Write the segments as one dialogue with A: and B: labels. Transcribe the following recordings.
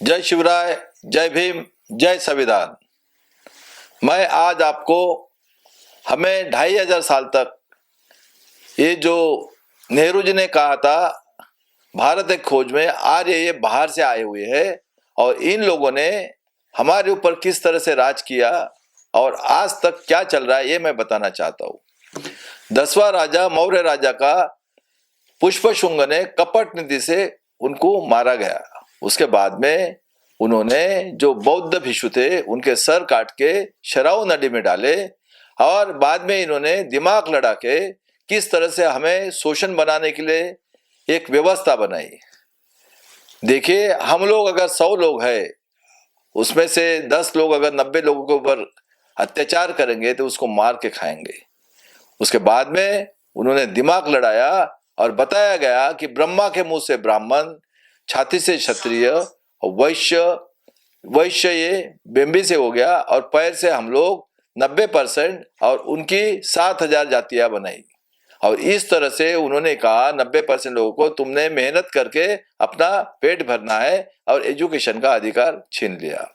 A: जय शिवराय, जय भीम, जय संविधान। मैं आज आपको हमें 2500 साल तक ये जो नेहरू जी ने कहा था भारत एक खोज में, आज ये बाहर से आए हुए हैं और इन लोगों ने हमारे ऊपर किस तरह से राज किया और आज तक क्या चल रहा है ये मैं बताना चाहता हूँ। 10वां राजा मौर्य राजा का पुष्पशुंग ने कपट नीति से उनको मारा गया। उसके बाद में उन्होंने जो बौद्ध भिक्षु थे उनके सर काट के शराव नदी में डाले और बाद में इन्होंने दिमाग लड़ा के किस तरह से हमें शोषण बनाने के लिए एक व्यवस्था बनाई। देखिए, हम लोग अगर 100 लोग हैं, उसमें से 10 लोग अगर 90 लोगों के ऊपर अत्याचार करेंगे तो उसको मार के खाएंगे। उसके बाद में उन्होंने दिमाग लड़ाया और बताया गया कि ब्रह्मा के मुंह से ब्राह्मण, छाती से क्षत्रिय, वैश्य ये बेम्बी से हो गया और पैर से हम लोग 90% और उनकी 7000 जातियां बनाई। और इस तरह से उन्होंने कहा 90% लोगों को तुमने मेहनत करके अपना पेट भरना है और एजुकेशन का अधिकार छीन लिया।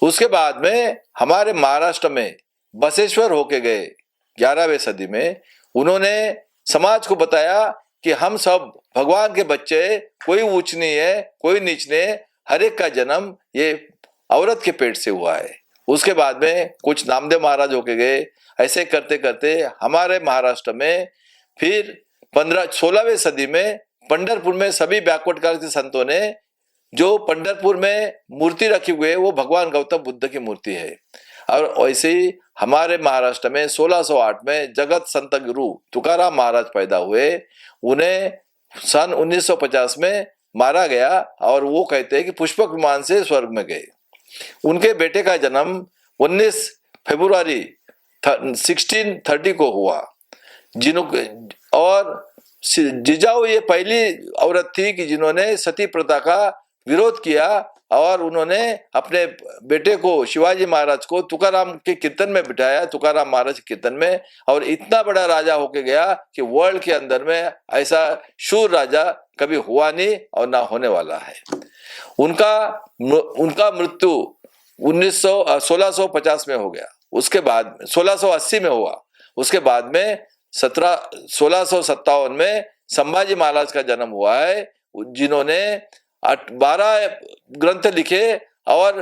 A: उसके बाद में हमारे महाराष्ट्र में बसेश्वर होके गए 11वीं सदी में, उन्होंने समाज को बताया कि हम सब भगवान के बच्चे, कोई ऊंच नहीं है, कोई नीच नहीं है, हर एक का जन्म ये औरत के पेट से हुआ है। उसके बाद में कुछ नामदेव महाराज होके गए। ऐसे करते करते हमारे महाराष्ट्र में फिर 16वीं सदी में पंढरपुर में सभी बैकवर्ड कास्ट के संतों ने जो पंढरपुर में मूर्ति रखी हुई है वो भगवान गौतम बुद्ध की मूर्ति है। और वैसे ही हमारे महाराष्ट्र में 1608 में जगत संत गुरु तुकाराम महाराज पैदा हुए। उन्हें सन 1950 में मारा गया और वो कहते हैं कि पुष्पक विमान से स्वर्ग में गए। उनके बेटे का जन्म 19 फरवरी 1630 को हुआ। और जिजाऊ ये पहली औरत थी कि जिन्होंने सती प्रथा का विरोध किया और उन्होंने अपने बेटे को, शिवाजी महाराज को, तुकाराम के कीर्तन में बिठाया, तुकाराम महाराज के कीर्तन में। और इतना बड़ा राजा होके गया कि वर्ल्ड के अंदर में ऐसा शूर राजा कभी हुआ नहीं और ना होने वाला है। उनका मृत्यु 1650 में हो गया। उसके बाद 1680 में हुआ। उसके बाद में 1657 में संभाजी महाराज का जन्म हुआ है, जिन्होंने 12 ग्रंथ लिखे और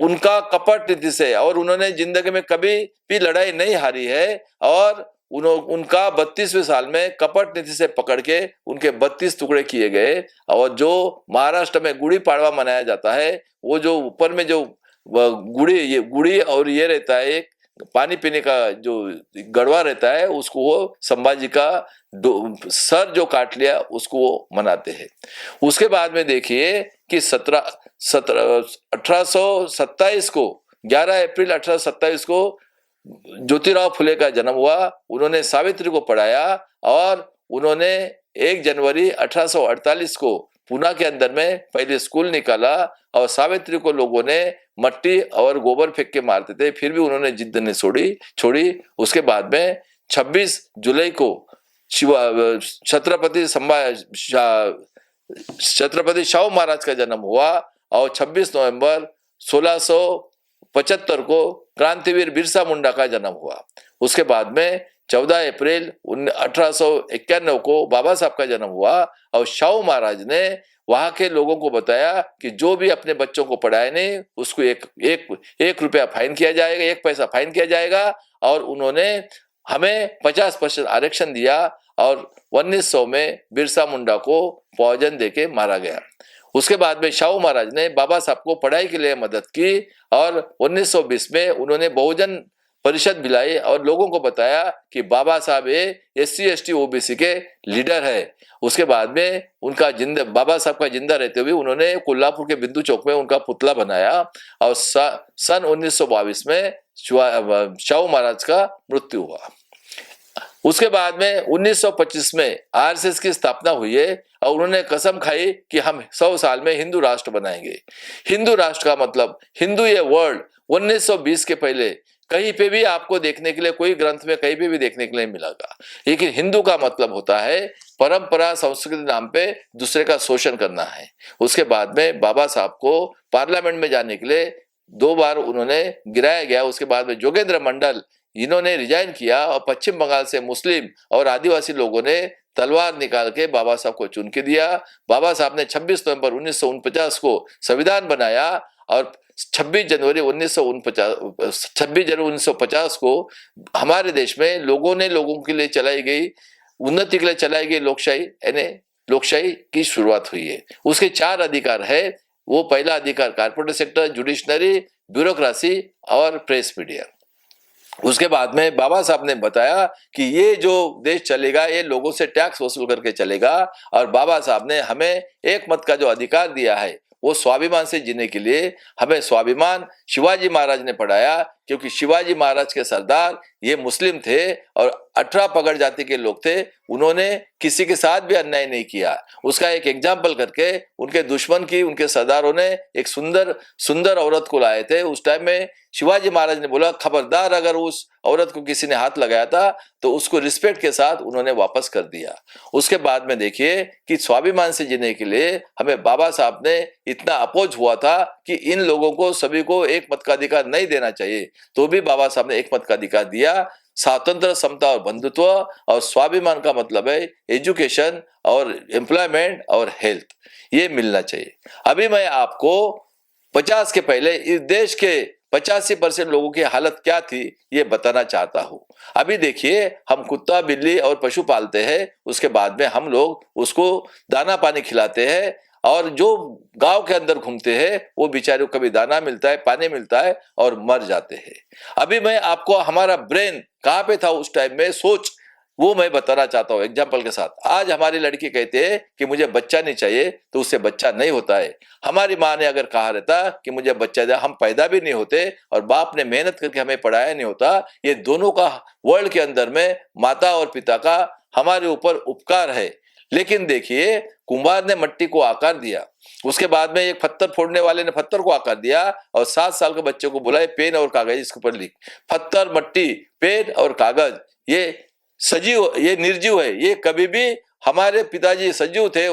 A: उनका कपट नीति से, और उन्होंने जिंदगी में कभी भी लड़ाई नहीं हारी है। और उनका 32वें साल में कपट नीति से पकड़ के उनके 32 टुकड़े किए गए। और जो महाराष्ट्र में गुड़ी पाड़वा मनाया जाता है, वो जो ऊपर में जो गुड़ी और ये रहता है, एक पानी पीने का जो गड़वा रहता है, उसको वो संभाजी का सर जो काट लिया उसको वो मनाते हैं। उसके बाद में देखिए कि 1827 को 11 अप्रैल 1827 को ज्योतिराव फुले का जन्म हुआ। उन्होंने सावित्री को पढ़ाया और उन्होंने 1 जनवरी 1848 को पुणे के अंदर में पहले स्कूल निकाला। और सावित्री को लोगों ने मट्टी और गोबर फेंक के मारते थे, फिर भी उन्होंने जिद नहीं छोड़ी। उसके बाद में 26 जुलाई को छत्रपति शाहू महाराज का जन्म हुआ और 26 नवंबर 1675 को क्रांतिवीर बिरसा मुंडा का जन्म हुआ। उसके बाद में 14 अप्रैल 1891 को बाबा साहब का जन्म हुआ। और शाहू महाराज ने वहां के लोगों को बताया कि जो भी अपने बच्चों को पढ़ाए नहीं, उसको एक रुपया फाइन किया जाएगा, 1 पैसा फाइन किया जाएगा। और उन्होंने हमें 50% आरक्षण दिया और 1900 में बिरसा मुंडा को पॉइजन देके मारा गया। उसके बाद में शाहू महाराज ने बाबा साहब को पढ़ाई के लिए मदद की और 1920 में उन्होंने बहुजन परिषद बुलाई और लोगों को बताया कि बाबा साहब SC ST OBC के लीडर है। उसके बाद में बाबा साहब का जिंदा रहते हुए उन्होंने कोल्हापुर के बिंदु चौक में उनका पुतला बनाया। और सन 1922 में शाहू महाराज का मृत्यु हुआ। उसके बाद में 1925 में RSS की स्थापना हुई है और उन्होंने कसम खाई कि हम 100 साल में हिंदू राष्ट्र बनाएंगे। हिंदू राष्ट्र का मतलब हिंदू ये वर्ड 1920 के पहले कहीं पे भी आपको देखने के लिए, कोई ग्रंथ में कहीं पे भी देखने के लिए मिलेगा। लेकिन हिंदू का मतलब होता है परंपरा संस्कृति नाम पे दूसरे का शोषण करना है। उसके बाद में बाबा साहब को पार्लियामेंट में जाने के लिए 2 बार उन्होंने गिराया गया। उसके बाद में जोगेंद्र मंडल इन्होंने रिजाइन किया और पश्चिम बंगाल से मुस्लिम और आदिवासी लोगों ने तलवार निकाल के बाबा साहब को चुन के दिया। बाबा साहब ने 26 नवंबर 1949 को संविधान बनाया और 26 जनवरी 1950 को हमारे देश में लोगों के लिए चलाई गई, उन्नति के लिए चलाई गई लोकशाही, यानी लोकशाही की शुरुआत हुई है। उसके 4 अधिकार है। वो पहला अधिकार कारपोरेट सेक्टर, जुडिशनरी, ब्यूरोक्रेसी और प्रेस मीडिया। उसके बाद में बाबा साहब ने बताया कि ये जो देश चलेगा ये लोगों से टैक्स वसूल करके चलेगा। और बाबा साहब ने हमें एक मत का जो अधिकार दिया है वो स्वाभिमान से जीने के लिए, हमें स्वाभिमान शिवाजी महाराज ने पढ़ाया, क्योंकि शिवाजी महाराज के सरदार ये मुस्लिम थे और 18 पगड़ जाति के लोग थे। उन्होंने किसी के साथ भी अन्याय नहीं किया। उसका एक एग्जाम्पल करके उनके दुश्मन की, उनके सरदारों ने एक सुंदर सुंदर औरत को लाए थे। उस टाइम में शिवाजी महाराज ने बोला खबरदार अगर उस औरत को किसी ने हाथ लगाया था तो उसको रिस्पेक्ट के साथ उन्होंने वापस कर दिया। उसके बाद में देखिए कि स्वाभिमान से जीने के लिए हमें बाबा साहब ने इतना अपोज हुआ था कि इन लोगों को सभी को एक मत का अधिकार नहीं देना चाहिए, तो भी बाबा साहब ने एक मत का अधिकार दिया। स्वतंत्र, समता और बंधुत्व और स्वाभिमान का मतलब है एजुकेशन और एम्प्लॉयमेंट और हेल्थ, ये मिलना चाहिए। अभी मैं आपको 50 के पहले इस देश के 85% लोगों की हालत क्या थी ये बताना चाहता हूं। अभी देखिए हम कुत्ता, बिल्ली और पशु पालते हैं, उसके बाद में हम लोग उसको दाना पानी खिलाते हैं और जो गांव के अंदर घूमते हैं वो बेचारे को कभी दाना मिलता है, पानी मिलता है और मर जाते हैं। अभी मैं आपको हमारा ब्रेन कहाँ पे था उस टाइम में, सोच, वो मैं बताना चाहता हूँ एग्जाम्पल के साथ। आज हमारी लड़की कहते हैं कि मुझे बच्चा नहीं चाहिए, तो उससे बच्चा नहीं होता है। हमारी माँ ने अगर कहा रहता कि मुझे बच्चा दे, हम पैदा भी नहीं होते और बाप ने मेहनत करके हमें पढ़ाया नहीं होता। ये दोनों का वर्ल्ड के अंदर में माता और पिता का हमारे ऊपर उपकार है। लेकिन देखिए कुम्हार ने मट्टी को आकार दिया, उसके बाद में एक पत्थर फोड़ने वाले ने पत्थर को आकार दिया और 7 साल के बच्चे को बोला पेन और कागज इसके ऊपर लिख। पत्थर, मट्टी, पेन और कागज ये सजीव, ये निर्जीव है। ये कभी भी हमारे पिताजी सजीव थे,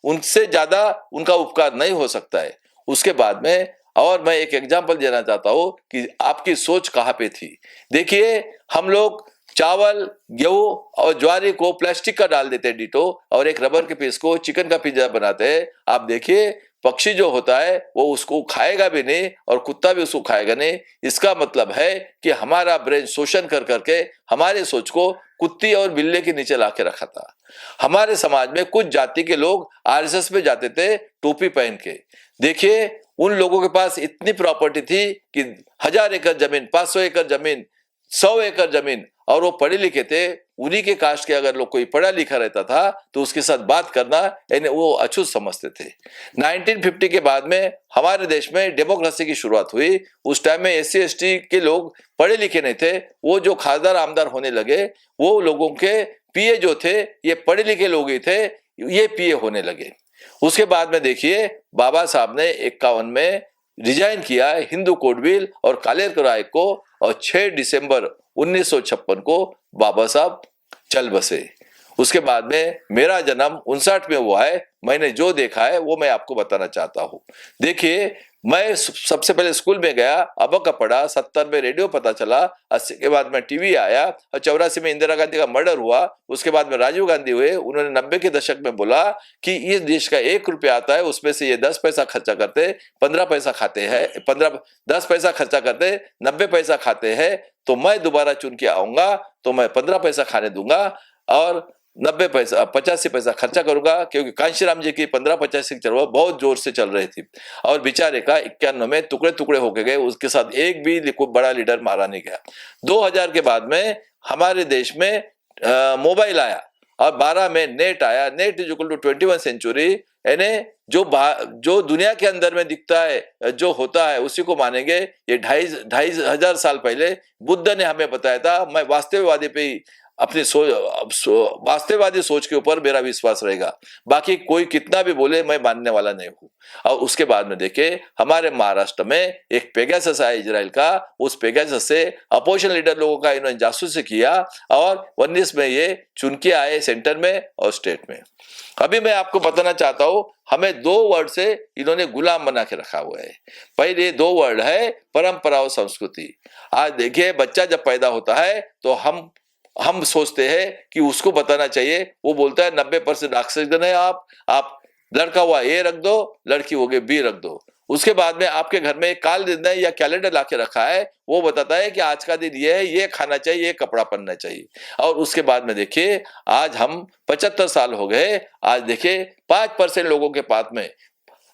A: उनसे ज्यादा उनका उपकार नहीं हो सकता है। उसके बाद में और मैं एक एग्जांपल देना चाहता हूं कि आपकी सोच कहां पे थी। देखिए हम लोग चावल, गेहूं और ज्वारी को प्लास्टिक का डाल देते हैं डिटो, और एक रबर के पीस को चिकन का पिज्जा बनाते हैं। आप देखिए पक्षी जो होता है वो उसको खाएगा भी नहीं और कुत्ता भी उसको खाएगा नहीं। इसका मतलब है कि हमारा ब्रेन शोषण कर करके हमारे सोच को कुत्ती और बिल्ली के नीचे लाके रखा था। हमारे समाज में कुछ जाति के लोग आरएसएस में जाते थे टोपी पहन के। देखिए उन लोगों के पास इतनी प्रॉपर्टी थी कि 1000 एकड़ जमीन, 500 एकड़ जमीन, 100 एकड़ जमीन, और वो पढ़े लिखे थे। उन्हीं के कास्ट के अगर लोग कोई पढ़ा लिखा रहता था तो उसके साथ बात करना यानी वो अछूत समझते थे। 1950 के बाद में हमारे देश में डेमोक्रेसी की शुरुआत हुई। उस टाइम में SC ST के लोग पढ़े लिखे नहीं थे, वो जो खासदार आमदार होने लगे वो लोगों के PA जो थे ये पढ़े लिखे लोग ही थे, ये PA होने लगे। उसके बाद में देखिए बाबा साहब ने 51 में रिजाइन किया हिंदू कोड बिल और कालेकर राय को, और 6 दिसंबर 1956 को बाबा साहब चल बसे। उसके बाद में मेरा जन्म 59 में हुआ है। मैंने जो देखा है वो मैं आपको बताना चाहता हूँ। देखिए मैं सबसे पहले स्कूल में गया, अब का पढ़ा, 70 में रेडियो पता चला, 80 के बाद में टीवी आया और 84 में इंदिरा गांधी का मर्डर हुआ। उसके बाद में राजीव गांधी हुए। उन्होंने 90 के दशक में बोला कि इस देश का 1 रुपया आता है उसमें से ये 10 पैसा खर्चा करते, 15 पैसा खाते हैं, 10 पैसा खर्चा करते, 90 पैसा खाते हैं। तो मैं दोबारा चुन के आऊंगा तो मैं 15 पैसा खाने दूंगा और 90 पैसा 85 पैसा खर्चा करूंगा, क्योंकि कांशीराम जी की 15-85 की चरवा बहुत जोर से चल रही थी और बेचारे का 91 में टुकड़े टुकड़े होके गए। उसके साथ एक भी बड़ा लीडर मारा नहीं गया। 2000 के बाद में हमारे देश में मोबाइल आया और 12 में नेट आया। Net is equal to 21 century, यानी जो दुनिया के अंदर में दिखता है, जो होता है उसी को मानेंगे। ये 2500 साल पहले बुद्ध ने हमें बताया था। मैं वास्तववादी पे ही अपनी वास्तववादी सोच के ऊपर मेरा विश्वास रहेगा। बाकी कोई कितना भी बोले मैं मानने वाला नहीं हूँ। और उसके बाद में देखिए हमारे महाराष्ट्र में एक पेगासस है इजराइल का, उस पेगासस से अपोजिशन लीडर लोगों का इन्होंने जासूसी किया और 19 में ये चुन के आए सेंटर में और स्टेट में। अभी मैं आपको बताना चाहता हूं, हमें दो वर्ड से इन्होंने गुलाम बना के रखा हुआ है। पहले दो वर्ड है परंपरा और संस्कृति। आज देखिए बच्चा जब पैदा होता है तो हम सोचते हैं कि उसको बताना चाहिए, वो बोलता है 90% ऑक्सीजन है, आप लड़का हुआ ए रख दो, लड़की हो गई बी रख दो। उसके बाद में आपके घर में एक काल दिन या कैलेंडर लाके रखा है, वो बताता है कि आज का दिन ये है, ये खाना चाहिए, ये कपड़ा पहनना चाहिए। और उसके बाद में देखिए आज हम 75 साल हो गए, आज देखिए 5% लोगों के पास में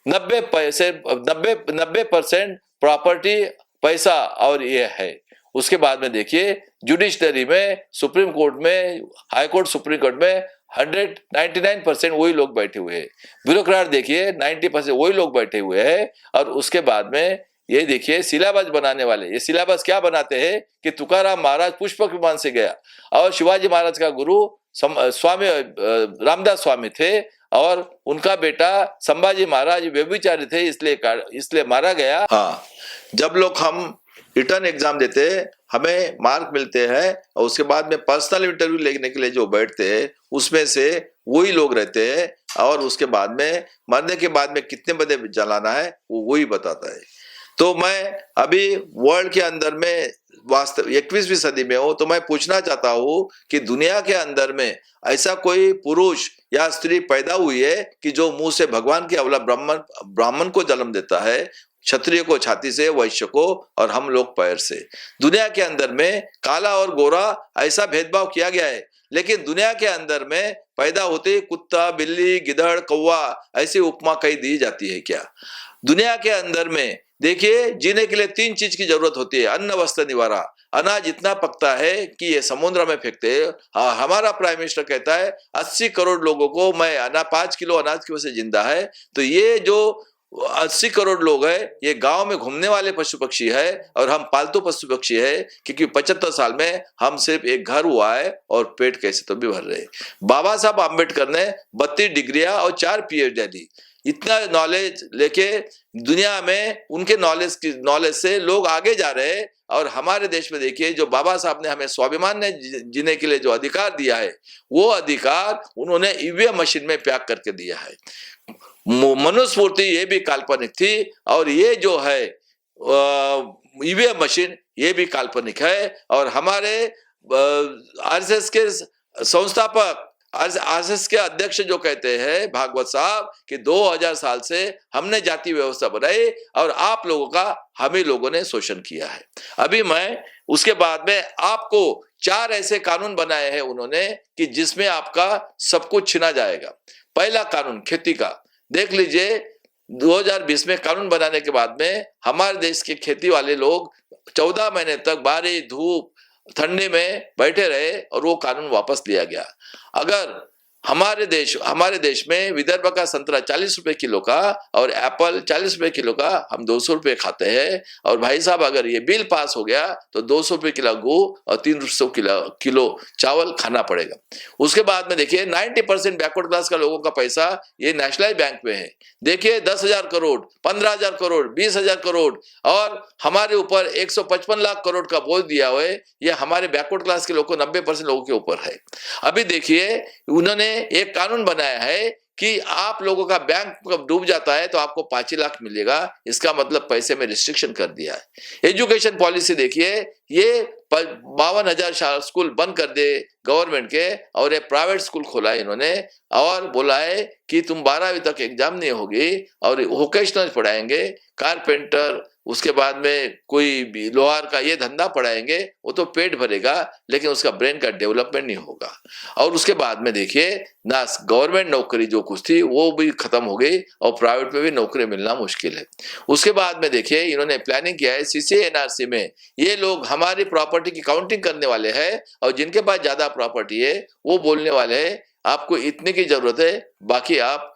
A: 90% प्रॉपर्टी पैसा और ये है। उसके बाद में देखिए जुडिशरी में, सुप्रीम कोर्ट में, हाई कोर्ट, सुप्रीम कोर्ट में 99% वही लोग बैठे हुए हैं। ब्यूरोक्रेट देखिए 90% वही लोग बैठे हुए हैं। और उसके बाद में ये देखिए सिलेबस बनाने वाले, ये सिलेबस क्या बनाते हैं कि तुकाराम महाराज पुष्पक विमान से गया और शिवाजी महाराज का गुरु स्वामी रामदास स्वामी थे और उनका बेटा संभाजी महाराज व्यभिचारी थे, इसलिए मारा गया। हाँ, जब लोग हम रिटर्न एग्जाम देते हैं हमें मार्क मिलते हैं और उसके बाद में पर्सनल इंटरव्यू लेने के लिए जो बैठते हैं उसमें से वही लोग रहते हैं और उसके बाद में मरने के बाद में कितने बंदे जलाना है वो वही बताता है। तो मैं अभी वर्ल्ड के अंदर में वास्तव 21वीं सदी में हूं, तो मैं पूछना चाहता हूं कि दुनिया के अंदर में ऐसा कोई पुरुष या स्त्री पैदा हुई है कि जो मुंह से भगवान की अवला ब्राह्मण को जन्म देता है, क्षत्रिय को छाती से, वैश्य को, और हम लोग पैर से। दुनिया के अंदर में काला और गोरा ऐसा भेदभाव किया गया है, लेकिन दुनिया के अंदर में पैदा होते कुत्ता, बिल्ली, गिधड़, कौवा ऐसी उपमा कहीं दी जाती है क्या? दुनिया के अंदर में देखिए जीने के लिए 3 चीज की जरूरत होती है, अन्न, वस्त्र, निवारा। अनाज इतना पकता है कि ये समुद्र में फेंकते हैं। हमारा प्राइम मिनिस्टर कहता है 80 करोड़ लोगों को मैं 5 किलो अनाज की वजह से जिंदा है। तो ये जो 80 करोड़ लोग हैं ये गांव में घूमने वाले पशु पक्षी है और हम पालतू पशु पक्षी है, क्योंकि 75 साल में हम सिर्फ एक घर हुआ है और पेट कैसे तो भी भर रहे। बाबा साहब आम्बेडकर ने 32 डिग्रियां और 4 PhD दी। इतना नॉलेज लेके दुनिया में उनके नॉलेज से लोग आगे जा रहे हैं। और हमारे देश में देखिए जो बाबा साहब ने हमें स्वाभिमान ने जीने के लिए जो अधिकार दिया है, वो अधिकार उन्होंने ईवीएम मशीन में पैक करके दिया है। मनुस्मृति ये भी काल्पनिक थी और ये जो है ईवीएम मशीन ये भी काल्पनिक है। और हमारे आरएसएस के संस्थापक, आरएसएस के अध्यक्ष जो कहते हैं भागवत साहब कि 2000 साल से हमने जाति व्यवस्था बनाई और आप लोगों का हम ही लोगों ने शोषण किया है। अभी मैं उसके बाद में आपको 4 ऐसे कानून बनाए हैं उन्होंने कि जिसमें आपका सब कुछ छीना जाएगा। पहला कानून खेती का देख लीजिए, 2020 में कानून बनाने के बाद में हमारे देश के खेती वाले लोग 14 महीने तक बारिश, धूप, ठंडी में बैठे रहे और वो कानून वापस लिया गया। अगर हमारे देश में विदर्भ का संतरा 40 रुपए किलो का और एप्पल 40 रुपए किलो का हम 200 रुपए खाते हैं। और भाई साहब अगर ये बिल पास हो गया तो 200 रुपए किलो गू और 300 किलो चावल खाना पड़ेगा। उसके बाद में देखिए 90% बैकवर्ड क्लास का लोगों का पैसा ये नेशनलाइज बैंक में है। देखिए 10,000 करोड़, 15,000 करोड़, 20,000 करोड़ और हमारे ऊपर 155 लाख करोड़ का बोझ दिया हुआ है। ये हमारे बैकवर्ड क्लास के लोगों, 90% लोगों के ऊपर है। अभी देखिए उन्होंने एक कानून बनाया है कि आप लोगों का बैंक डूब जाता है तो आपको 5 लाख मिलेगा। इसका मतलब पैसे में रिस्ट्रिक्शन कर दिया है। एजुकेशन पॉलिसी देखिए, ये 52,000 स्कूल बंद कर दे गवर्नमेंट के और एक प्राइवेट स्कूल खोला इन्होंने और बोला है कि तुम 12वीं तक एग्जाम नहीं होगी और वोकेशनल पढ़ाएंगे, कारपेंटर, उसके बाद में कोई भी लोहार का ये धंधा पढ़ाएंगे। वो तो पेट भरेगा लेकिन उसका ब्रेन का डेवलपमेंट नहीं होगा। और उसके बाद में देखिए ना गवर्नमेंट नौकरी जो कुछ थी वो भी खत्म हो गई और प्राइवेट में भी नौकरी मिलना मुश्किल है। उसके बाद में देखिए इन्होंने प्लानिंग किया है सीसीए एनआरसी में ये लोग हमारी प्रॉपर्टी की काउंटिंग करने वाले हैं और जिनके पास ज्यादा प्रॉपर्टी है वो बोलने वाले हैं आपको इतने की जरूरत है, बाकी आप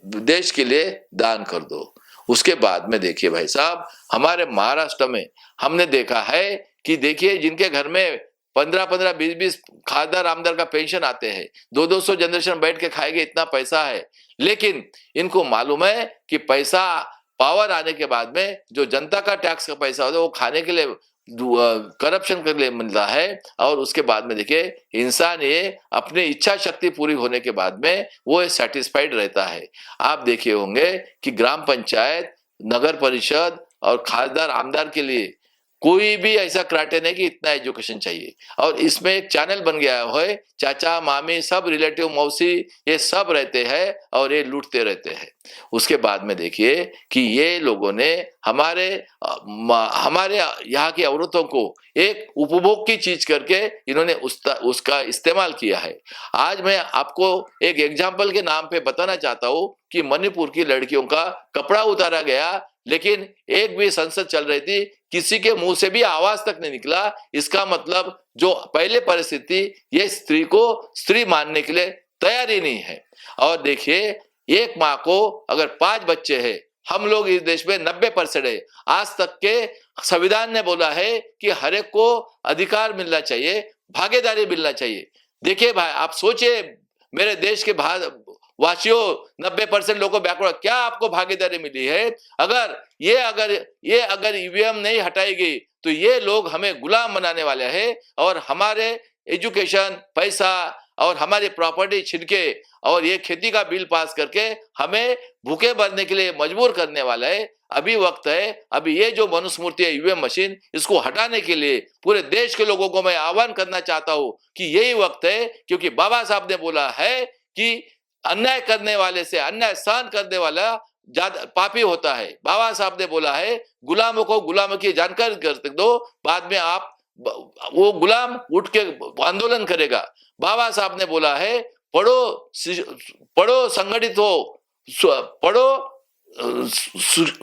A: देश के लिए दान कर दो। उसके बाद में देखिए भाई साहब हमारे महाराष्ट्र में हमने देखा है कि देखिए जिनके घर में 15-15, 20-20 खासदार आमदार का पेंशन आते हैं, 200-200 जनरेशन बैठ के खाएंगे, इतना पैसा है। लेकिन इनको मालूम है कि पैसा पावर आने के बाद में जो जनता का टैक्स का पैसा होता है वो खाने के लिए, करप्शन के लिए मिलता है। और उसके बाद में देखिए इंसान ये अपनी इच्छा शक्ति पूरी होने के बाद में वो सेटिस्फाइड रहता है। आप देखे होंगे कि ग्राम पंचायत, नगर परिषद और खासदार आमदार के लिए कोई भी ऐसा क्राइटेरिया नहीं कि इतना एजुकेशन चाहिए। और इसमें एक चैनल बन गया है, चाचा मामी सब रिलेटिव मौसी ये सब रहते हैं और ये लूटते रहते हैं। उसके बाद में देखिए कि ये लोगों ने हमारे यहाँ की औरतों को एक उपभोग की चीज करके इन्होंने उसका इस्तेमाल किया है। आज मैं आपको एक एग्जाम्पल के नाम पे बताना चाहता हूँ कि मणिपुर की लड़कियों का कपड़ा उतारा गया, लेकिन एक भी संसद चल रही थी, किसी के मुंह से भी आवाज तक नहीं निकला। इसका मतलब जो पहले परिस्थिति, ये स्त्री को स्त्री मानने के लिए तैयार ही नहीं है। और देखिए एक माँ को अगर 5 बच्चे हैं, हम लोग इस देश में 90% है। आज तक के संविधान ने बोला है कि हर एक को अधिकार मिलना चाहिए, भागीदारी मिलना चाहिए। देखिए भाई, आप सोचिए मेरे देश के वासियों 90% लोगों को बैकवर्ड, क्या आपको भागीदारी मिली है? अगर ये ईवीएम नहीं हटाएगी तो ये लोग हमें गुलाम बनाने वाले हैं और हमारे एजुकेशन, पैसा और हमारी प्रॉपर्टी छिनके और ये खेती का बिल पास करके हमें भूखे मरने के लिए मजबूर करने वाला है। अभी वक्त है, अभी ये जो मनुस्मृति है ईवीएम मशीन, इसको हटाने के लिए पूरे देश के लोगों को मैं आह्वान करना चाहता हूं कि यही वक्त है, क्योंकि बाबा साहब ने बोला है कि अन्याय करने वाले से अन्याय सहन करने वाला ज्यादा पापी होता है। बाबा साहब ने बोला है गुलामों को गुलामों की जानकारी कर दो, बाद में आप वो गुलाम उठ के आंदोलन करेगा। बाबा साहब ने बोला है पढ़ो संगठित हो, पढ़ो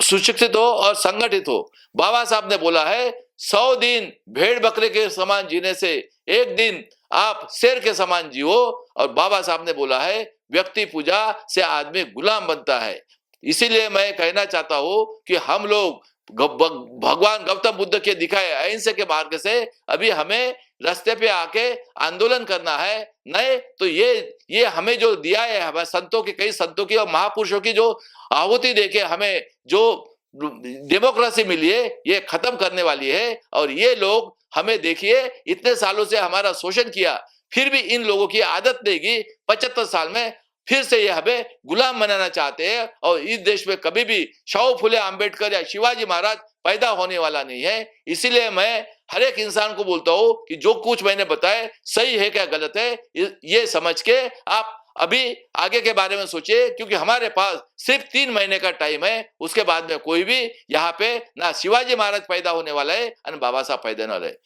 A: सुशिक्षित हो और संगठित हो। बाबा साहब ने बोला है 100 दिन भेड़ बकरे के समान जीने से एक दिन आप शेर के समान जियो। और बाबा साहब ने बोला है व्यक्ति पूजा से आदमी गुलाम बनता है। इसीलिए मैं कहना चाहता हूं कि हम लोग भगवान गौतम बुद्ध के दिखाए अहिंसा के मार्ग से अभी हमें रास्ते पे आके आंदोलन करना है। नहीं तो ये हमें जो दिया है, हमें संतों की, कई संतों की और महापुरुषों की जो आहुति देके हमें जो डेमोक्रेसी मिली है, ये खत्म करने वाली है। और ये लोग हमें देखिए इतने सालों से हमारा शोषण किया, फिर भी इन लोगों की आदत देगी 75 साल में फिर से ये हमें गुलाम बनाना चाहते हैं। और इस देश में कभी भी शाहू फुले आंबेडकर या शिवाजी महाराज पैदा होने वाला नहीं है। इसीलिए मैं हर एक इंसान को बोलता हूं कि जो कुछ मैंने बताया सही है क्या गलत है, ये समझ के आप अभी आगे के बारे में सोचिए, क्योंकि हमारे पास सिर्फ 3 महीने का टाइम है। उसके बाद में कोई भी यहाँ पे ना शिवाजी महाराज पैदा होने वाला है और बाबा साहब पैदा होने वाले हैं।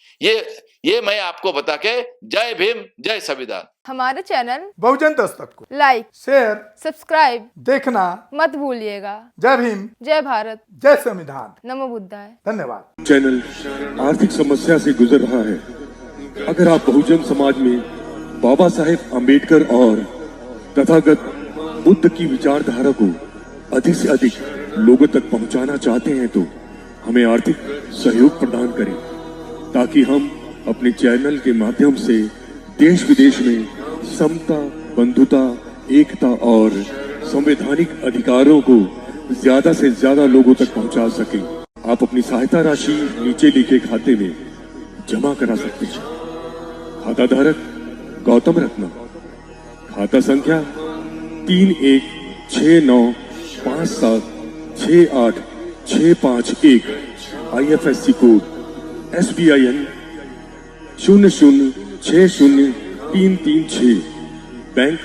A: ये मैं आपको बता के, जय भीम, जय संविधान।
B: हमारे चैनल
C: बहुजन दस्तक को
B: लाइक,
C: शेयर,
B: सब्सक्राइब
C: देखना
B: मत भूलिएगा।
C: जय भीम,
B: जय भारत,
C: जय संविधान,
B: नमो बुद्धाय।
C: धन्यवाद।
D: चैनल आर्थिक समस्या से गुजर रहा है। अगर आप बहुजन समाज में बाबा साहेब अम्बेडकर और तथागत बुद्ध की विचारधारा को अधिक से अधिक लोगों तक पहुंचाना चाहते हैं तो हमें आर्थिक सहयोग प्रदान करें, ताकि हम अपने चैनल के माध्यम से देश विदेश में समता, बंधुता, एकता और संवैधानिक अधिकारों को ज्यादा से ज्यादा लोगों तक पहुंचा सकें। आप अपनी सहायता राशि नीचे लिखे खाते में जमा करा सकते हैं। खाता धारक गौतम रत्ना, खाता संख्या 3169576865 IFSC कोड SBIN 0060336, बैंक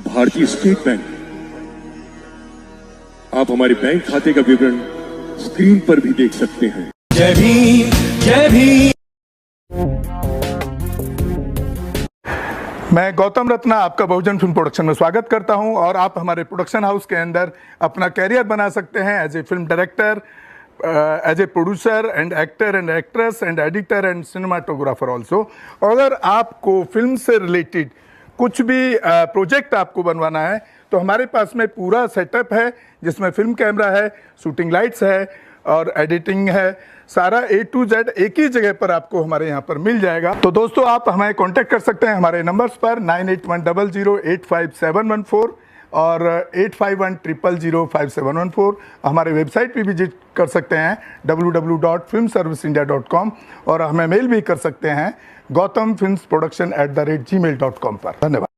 D: भारतीय स्टेट बैंक। आप हमारे बैंक खाते का विवरण स्क्रीन पर भी देख सकते हैं।
E: जय भीम, जय भीम।
C: मैं गौतम रत्ना आपका बहुजन फिल्म प्रोडक्शन में स्वागत करता हूं और आप हमारे प्रोडक्शन हाउस के अंदर अपना कैरियर बना सकते हैं as a film director, as a producer and actor and actress and editor and cinematographer also. अगर आपको फिल्म से रिलेटेड कुछ भी प्रोजेक्ट आपको बनवाना है तो हमारे पास में पूरा सेटअप है, जिसमें फिल्म कैमरा है, शूटिंग लाइट्स है, और एडिटिंग है, सारा A to Z एक ही जगह पर आपको हमारे यहाँ पर मिल जाएगा। तो दोस्तों आप हमें कांटेक्ट कर सकते हैं हमारे नंबर्स पर 9810085714 और 8510005714। हमारे वेबसाइट पे विजिट कर सकते हैं www.filmserviceindia.com और हमें मेल भी कर सकते हैं gautamfilmsproduction@gmail.com पर। धन्यवाद।